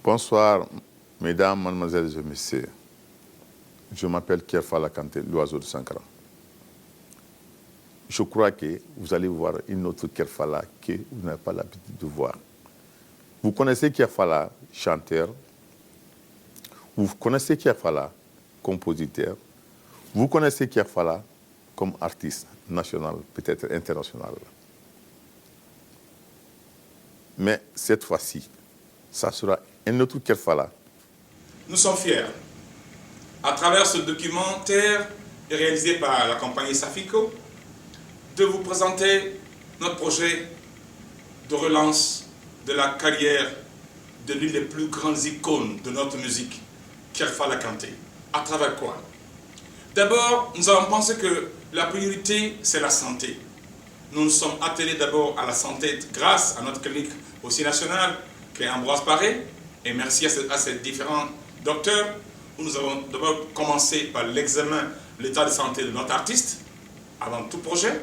Bonsoir, mesdames, mademoiselles et messieurs. Je m'appelle Kerfala Kanté, l'oiseau de Sankara. Je crois que vous allez voir une autre Kerfala que vous n'avez pas l'habitude de voir. Vous connaissez Kerfala, chanteur. Vous connaissez Kerfala, compositeur. Vous connaissez Kerfala comme artiste national, peut-être international. Mais cette fois-ci, ça sera un autre Kerfala. Nous sommes fiers, à travers ce documentaire réalisé par la compagnie Safico, de vous présenter notre projet de relance de la carrière de l'une des plus grandes icônes de notre musique, Kerfala Kanté. À travers quoi? D'abord, nous avons pensé que la priorité, c'est la santé. Nous nous sommes attelés d'abord à la santé grâce à notre clinique aussi nationale, qui est Ambroise Paré, et merci à ces différents docteurs, où nous avons d'abord commencé par l'examen de l'état de santé de notre artiste, avant tout projet.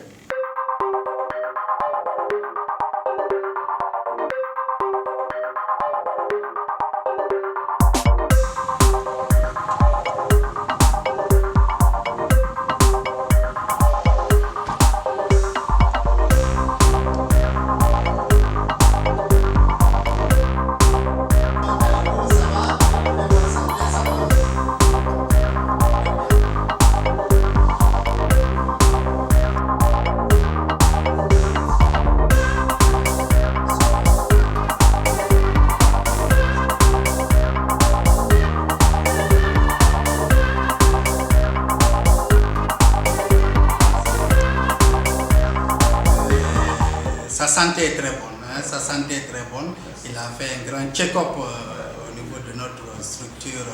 Sa santé est très bonne, hein? Sa santé est très bonne. Il a fait un grand check-up au niveau de notre structure,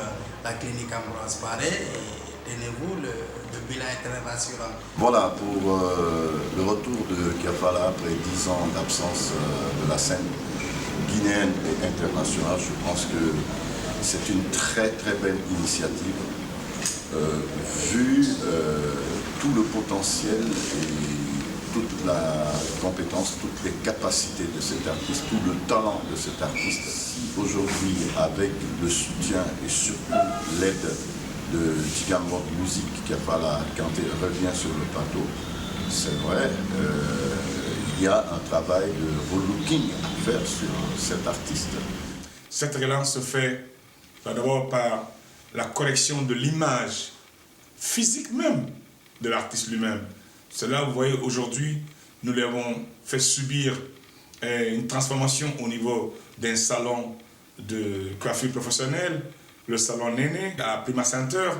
la clinique Ambroise Paré. Et tenez-vous, le bilan est très rassurant. Voilà pour le retour de Kerfala après 10 ans d'absence de la scène guinéenne et internationale. Je pense que c'est une très très belle initiative vu tout le potentiel et toute la compétence, toutes les capacités de cet artiste, tout le talent de cet artiste. Si aujourd'hui, avec le soutien et surtout l'aide de Tigamok Music, Kerfala Kanté revient sur le plateau, c'est vrai, il y a un travail de relooking à faire sur cet artiste. Cette relance se fait d'abord par la correction de l'image physique même de l'artiste lui-même. Cela, vous voyez, aujourd'hui, nous lui avons fait subir une transformation au niveau d'un salon de coiffure professionnelle, le salon Néné à Prima Center.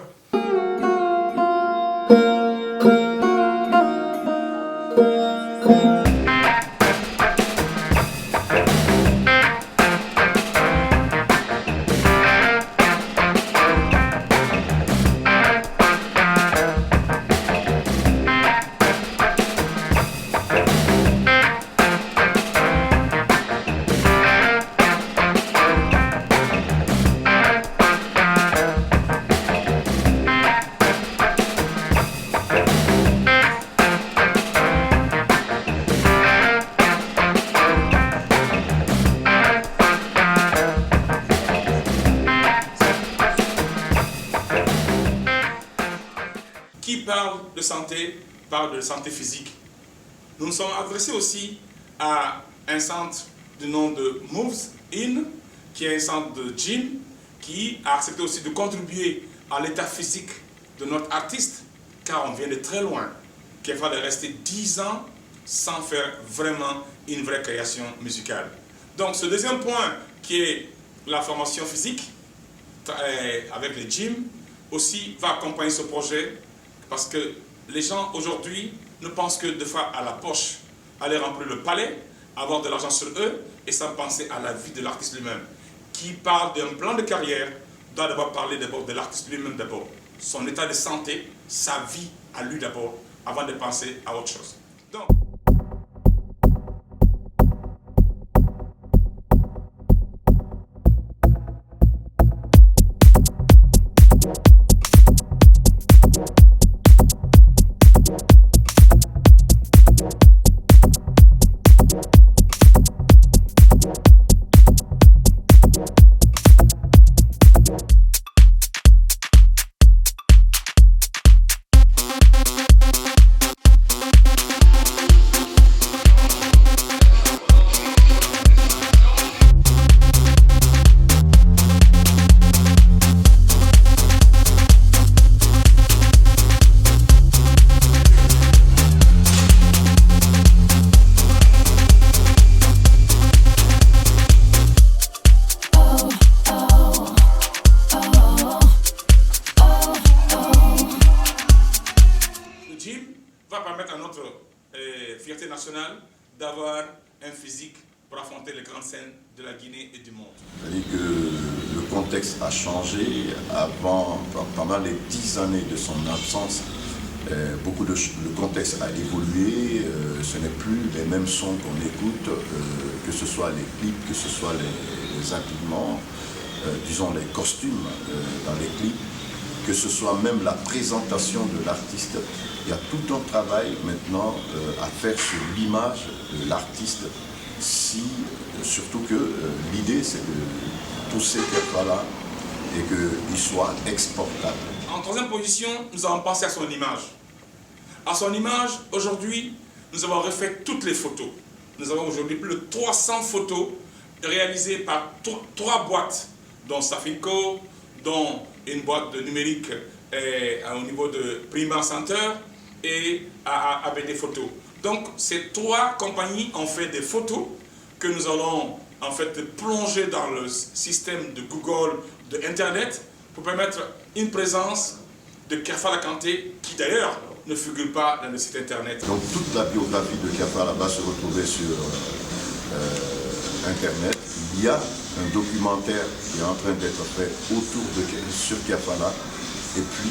Qui parle de santé physique. Nous nous sommes adressés aussi à un centre du nom de Moves In, qui est un centre de gym, qui a accepté aussi de contribuer à l'état physique de notre artiste, car on vient de très loin, qu'il fallait rester 10 ans sans faire vraiment une vraie création musicale. Donc ce deuxième point, qui est la formation physique, avec les gyms, aussi va accompagner ce projet, parce que les gens aujourd'hui ne pensent que deux fois à la poche, aller remplir le palais, avoir de l'argent sur eux, et sans penser à la vie de l'artiste lui-même. Qui parle d'un plan de carrière, doit d'abord parler d'abord de l'artiste lui-même d'abord. Son état de santé, sa vie à lui d'abord, avant de penser à autre chose. Donc, fierté nationale d'avoir un physique pour affronter les grandes scènes de la Guinée et du monde. C'est-à-dire que le contexte a changé. Pendant les 10 années de son absence, le contexte a évolué. Ce n'est plus les mêmes sons qu'on écoute, que ce soit les clips, que ce soit les habillements, disons les costumes dans les clips, que ce soit même la présentation de l'artiste. Il y a tout un travail maintenant à faire sur l'image de l'artiste, surtout que l'idée c'est de pousser Kerfala et qu'il soit exportable. En troisième position, nous avons pensé à son image. À son image, aujourd'hui, nous avons refait toutes les photos. Nous avons aujourd'hui plus de 300 photos réalisées par 3 boîtes, dont Safinco, dont une boîte de numérique au niveau de Prima Center et à ABD Photo. Donc ces 3 compagnies ont fait des photos que nous allons en fait plonger dans le système de Google, de Internet, pour permettre une présence de Kerfala Kanté, qui d'ailleurs ne figure pas dans le site Internet. Donc toute la biographie de Kerfala va se retrouver sur Internet. Il y a un documentaire qui est en train d'être fait sur Kerfala, et puis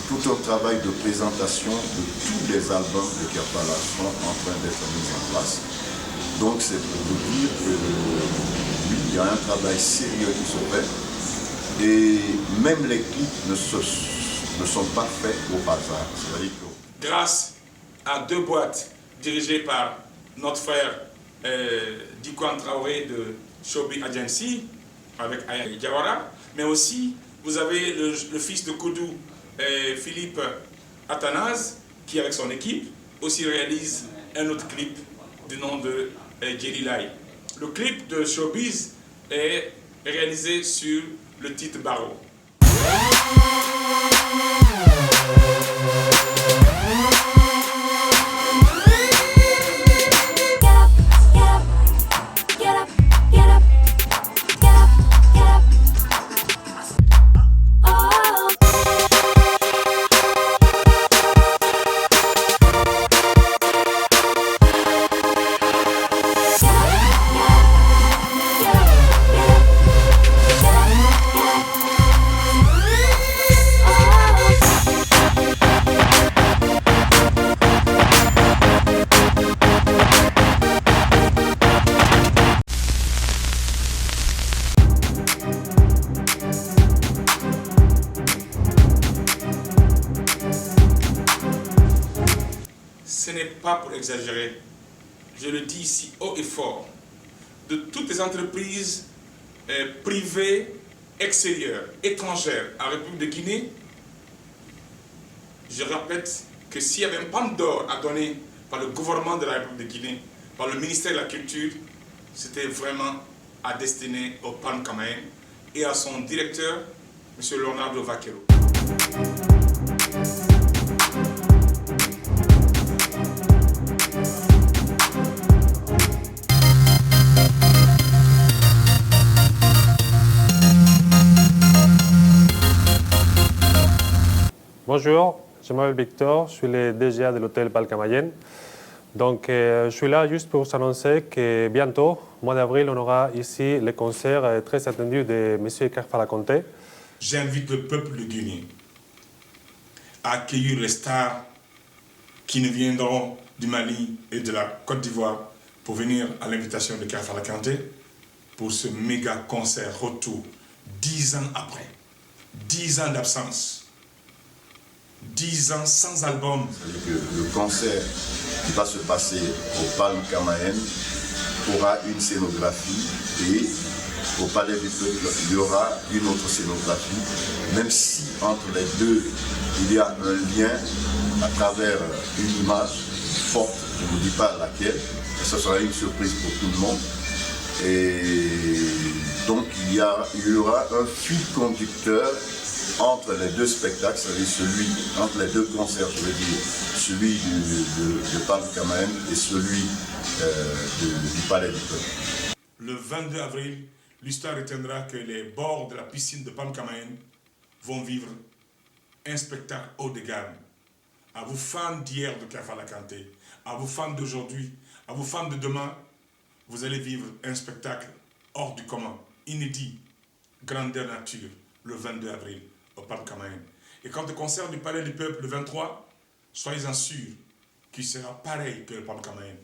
tout un travail de présentation de tous les albums de Kerfala sont en train d'être mis en place. Donc c'est pour vous dire que oui, il y a un travail sérieux qui se fait, et même les clips ne sont pas faits au hasard. C'est-à-dire que grâce à 2 boîtes dirigées par notre frère Dikwan Traoré de Showbiz Agency avec Aya Diawara, mais aussi vous avez le fils de Koudou, Philippe Athanase, qui avec son équipe aussi réalise un autre clip du nom de Jerry Lai. Le clip de Showbiz est réalisé sur le titre Barreau. Ce n'est pas pour exagérer, je le dis ici haut et fort, de toutes les entreprises privées extérieures, étrangères à la République de Guinée, je répète que s'il y avait un pan d'or à donner par le gouvernement de la République de Guinée, par le ministère de la Culture, c'était vraiment à destiner au PAN Kamaen et à son directeur, M. Leonardo Vaquero. Bonjour, je m'appelle Victor, je suis le DGA de l'hôtel Palcamayen. Donc, je suis là juste pour vous annoncer que bientôt, au mois d'avril, on aura ici le concert très attendu de M. Kerfala Kanté. J'invite le peuple de Guinée à accueillir les stars qui nous viendront du Mali et de la Côte d'Ivoire pour venir à l'invitation de Kerfala Kanté pour ce méga concert retour 10 ans après, 10 ans d'absence. 10 ans sans album. C'est-à-dire que le concert qui va se passer au Palm Kamaen aura une scénographie, et au Palais du Peuple, il y aura une autre scénographie, même si entre les deux, il y a un lien à travers une image forte, je ne vous dis pas laquelle, et ce sera une surprise pour tout le monde. Et donc il y aura un fil conducteur entre les deux spectacles, c'est-à-dire entre les deux concerts, je veux dire, celui de Palm Kamaen et celui du Palais du Peuple. Le 22 avril, l'histoire retiendra que les bords de la piscine de Palm Kamaen vont vivre un spectacle haut de gamme. À vous fans d'hier de Kerfala Kanté, à vos fans d'aujourd'hui, à vos fans de demain, vous allez vivre un spectacle hors du commun, inédit, grandeur nature, le 22 avril, au Parc Camaïen. Et quant au concert du Palais du Peuple le 23, soyez-en sûrs qu'il sera pareil que le Parc Camaïen.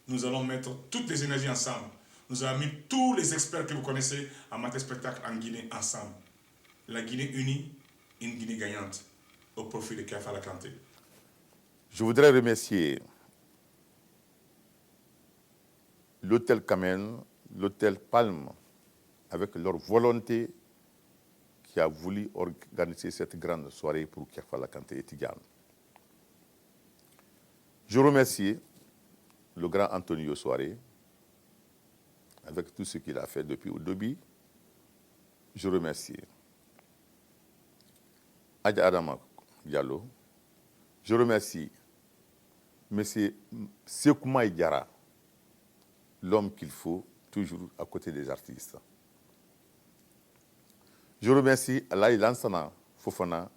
Nous allons mettre toutes les énergies ensemble. Nous avons mis tous les experts que vous connaissez à mettre spectacle en Guinée ensemble. La Guinée unie, une Guinée gagnante, au profit de Kea Fala Kanté. Je voudrais remercier l'hôtel Kamen, l'hôtel Palme, avec leur volonté qui a voulu organiser cette grande soirée pour Kea Fala Kanté et Tidiane. Je remercie le grand Antonio Soiré, avec tout ce qu'il a fait depuis au début. Je remercie Adja Adama Diallo. Je remercie M. Sekoumaï Diara, l'homme qu'il faut toujours à côté des artistes. Je remercie Alaï Lansana Fofana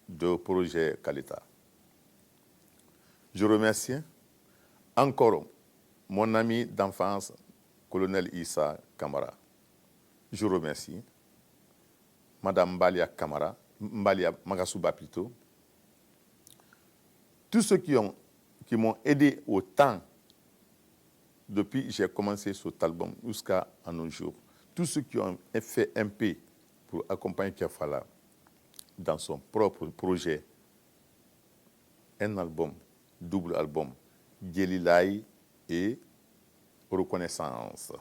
de Projet Kalita. Je remercie encore mon ami d'enfance, colonel Issa Kamara. Je remercie Madame Mbalia Magasuba plutôt, tous ceux qui m'ont aidé autant depuis que j'ai commencé cet album jusqu'à nos jours. Tous ceux qui ont fait un peu pour accompagner Kea Fala dans son propre projet, un album, double album, Djelilaï et Reconnaissance.